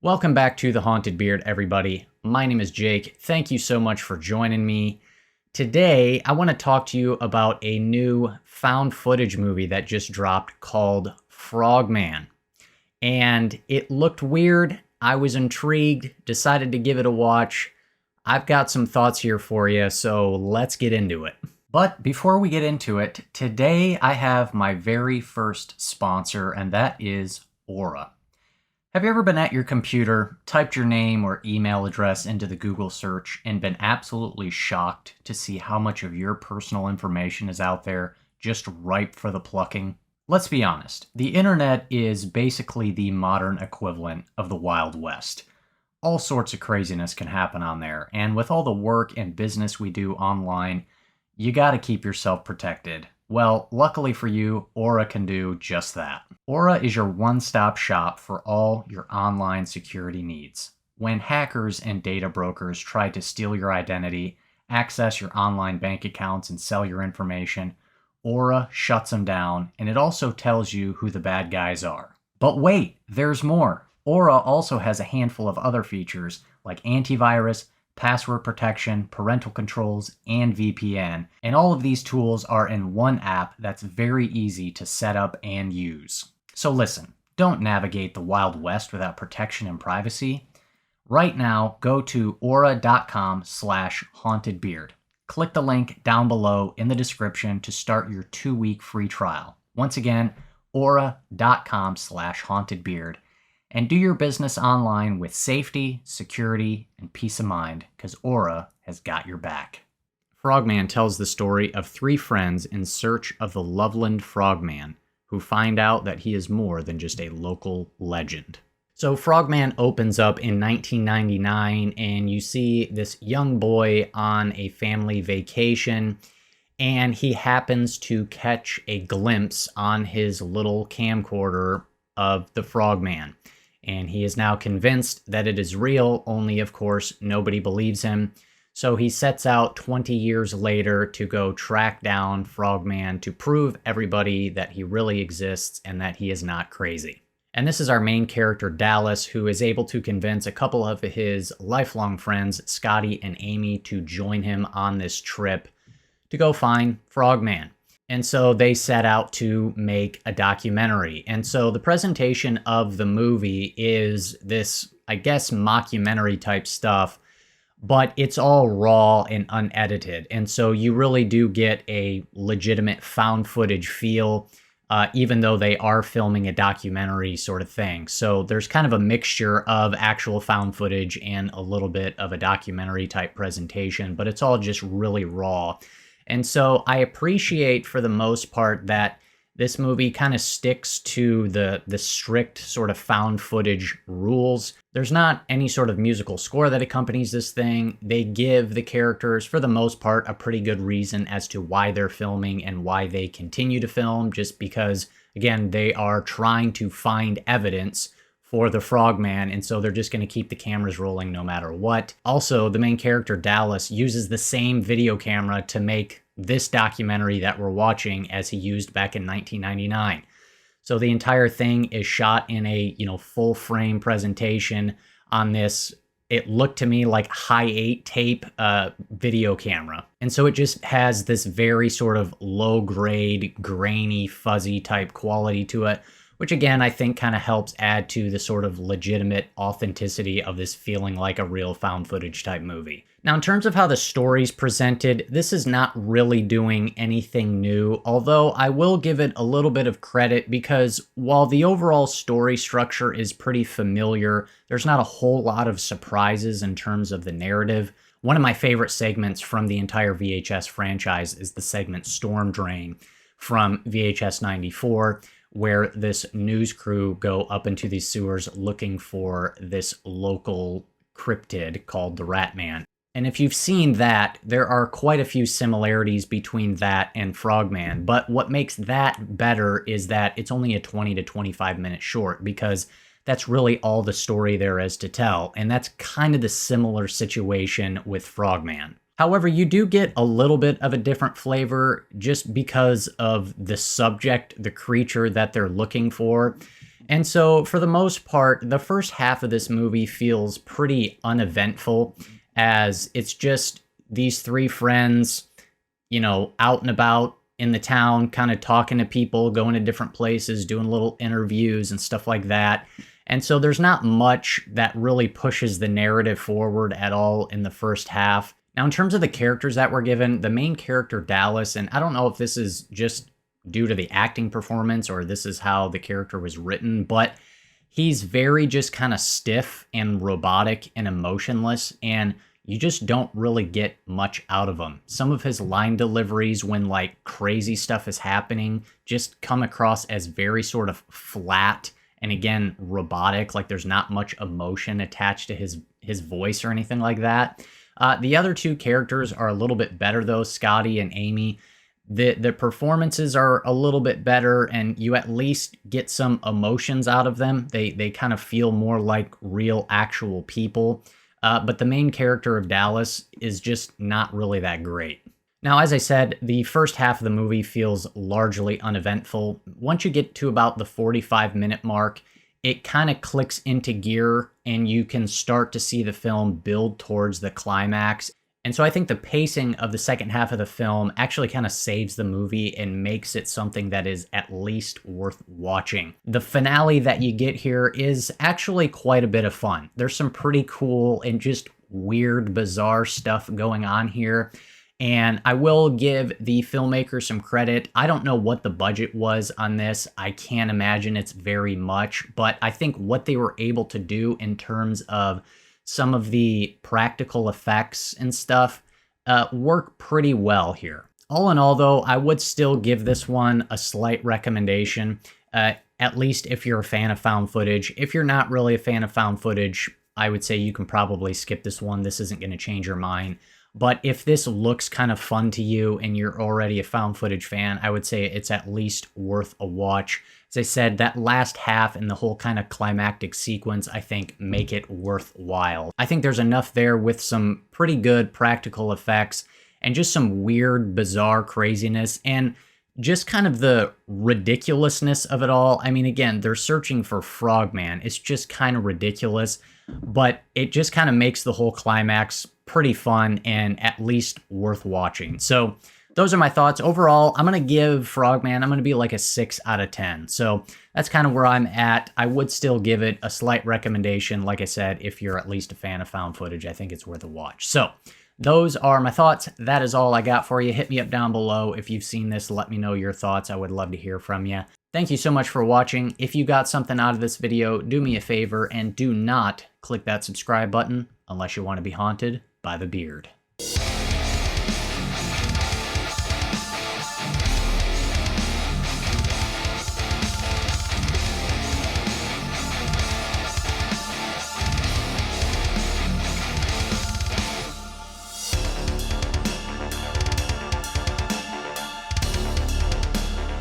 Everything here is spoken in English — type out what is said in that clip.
Welcome back to The Haunted Beard, everybody. My name is Jake. Thank you so much for joining me. Today, I want to talk to you about a new found footage movie that just dropped called Frogman. And it looked weird. I was intrigued, decided to give it a watch. I've got some thoughts here for you, so let's get into it. But before we get into it, today I have my very first sponsor, and that is Aura. Have you ever been at your computer, typed your name or email address into the Google search, and been absolutely shocked to see how much of your personal information is out there just ripe for the plucking? Let's be honest, the internet is basically the modern equivalent of the Wild West. All sorts of craziness can happen on there, and with all the work and business we do online, you gotta keep yourself protected. Well, luckily for you, Aura can do just that. Aura is your one-stop shop for all your online security needs. When hackers and data brokers try to steal your identity, access your online bank accounts, and sell your information, Aura shuts them down, and it also tells you who the bad guys are. But wait, there's more. Aura also has a handful of other features like antivirus, password protection, parental controls, and VPN. And all of these tools are in one app that's very easy to set up and use. So listen, don't navigate the Wild West without protection and privacy. Right now, go to aura.com/hauntedbeard. Click the link down below in the description to start your 2-week free trial. Once again, aura.com/hauntedbeard. And do your business online with safety, security, and peace of mind, because Aura has got your back. Frogman tells the story of 3 friends in search of the Loveland Frogman, who find out that he is more than just a local legend. So Frogman opens up in 1999, and you see this young boy on a family vacation, and he happens to catch a glimpse on his little camcorder of the Frogman. And he is now convinced that it is real, only of course nobody believes him. So he sets out 20 years later to go track down Frogman to prove everybody that he really exists and that he is not crazy. And this is our main character, Dallas, who is able to convince a couple of his lifelong friends, Scotty and Amy, to join him on this trip to go find Frogman. And so they set out to make a documentary. And so the presentation of the movie is this, I guess, mockumentary type stuff, but it's all raw and unedited. And so you really do get a legitimate found footage feel, even though they are filming a documentary sort of thing. So there's kind of a mixture of actual found footage and a little bit of a documentary type presentation, but it's all just really raw. And so I appreciate for the most part that this movie kind of sticks to the strict sort of found footage rules. There's not any sort of musical score that accompanies this thing. They give the characters, for the most part, a pretty good reason as to why they're filming and why they continue to film, just because, again, they are trying to find evidence for the Frogman, and so they're just going to keep the cameras rolling no matter what. Also, the main character, Dallas, uses the same video camera to make this documentary that we're watching as he used back in 1999. So the entire thing is shot in a, full frame presentation on this, it looked to me like high 8 tape video camera. And so it just has this very sort of low grade, grainy, fuzzy type quality to it, which again, I think kind of helps add to the sort of legitimate authenticity of this feeling like a real found footage type movie. Now, in terms of how the story's presented, this is not really doing anything new, although I will give it a little bit of credit because while the overall story structure is pretty familiar, there's not a whole lot of surprises in terms of the narrative. One of my favorite segments from the entire VHS franchise is the segment Storm Drain from VHS 94, where this news crew go up into these sewers looking for this local cryptid called the Rat Man. And if you've seen that, there are quite a few similarities between that and Frogman. But what makes that better is that it's only a 20 to 25 minute short, because that's really all the story there is to tell. And that's kind of the similar situation with Frogman. However, you do get a little bit of a different flavor just because of the subject, the creature that they're looking for. And so for the most part, the first half of this movie feels pretty uneventful, as it's just these three friends, out and about in the town, kind of talking to people, going to different places, doing little interviews and stuff like that. And so there's not much that really pushes the narrative forward at all in the first half. Now, in terms of the characters that were given, the main character, Dallas, and I don't know if this is just due to the acting performance or this is how the character was written, but he's very just kind of stiff and robotic and emotionless, and you just don't really get much out of him. Some of his line deliveries when like crazy stuff is happening just come across as very sort of flat and again robotic, like there's not much emotion attached to his voice or anything like that. The other two characters are a little bit better though, Scotty and Amy. The performances are a little bit better, and you at least get some emotions out of them. They kind of feel more like real actual people. But the main character of Dallas is just not really that great. Now, as I said, the first half of the movie feels largely uneventful. Once you get to about the 45-minute mark, it kind of clicks into gear and you can start to see the film build towards the climax. And so I think the pacing of the second half of the film actually kind of saves the movie and makes it something that is at least worth watching. The finale that you get here is actually quite a bit of fun. There's some pretty cool and just weird, bizarre stuff going on here. And I will give the filmmaker some credit. I don't know what the budget was on this. I can't imagine it's very much, but I think what they were able to do in terms of some of the practical effects and stuff work pretty well here. All in all, though, I would still give this one a slight recommendation, at least if you're a fan of found footage. If you're not really a fan of found footage, I would say you can probably skip this one. This isn't going to change your mind. But if this looks kind of fun to you and you're already a found footage fan, I would say it's at least worth a watch. As I said, that last half and the whole kind of climactic sequence, I think, make it worthwhile. I think there's enough there with some pretty good practical effects and just some weird, bizarre craziness and just kind of the ridiculousness of it all. I mean, again, they're searching for Frogman. It's just kind of ridiculous, but it just kind of makes the whole climax pretty fun and at least worth watching. So those are my thoughts. Overall, I'm going to give Frogman, I'm going to be like a 6 out of 10. So that's kind of where I'm at. I would still give it a slight recommendation. Like I said, if you're at least a fan of found footage, I think it's worth a watch. So those are my thoughts. That is all I got for you. Hit me up down below. If you've seen this, let me know your thoughts. I would love to hear from you. Thank you so much for watching. If you got something out of this video, do me a favor and do not click that subscribe button unless you want to be haunted by the beard.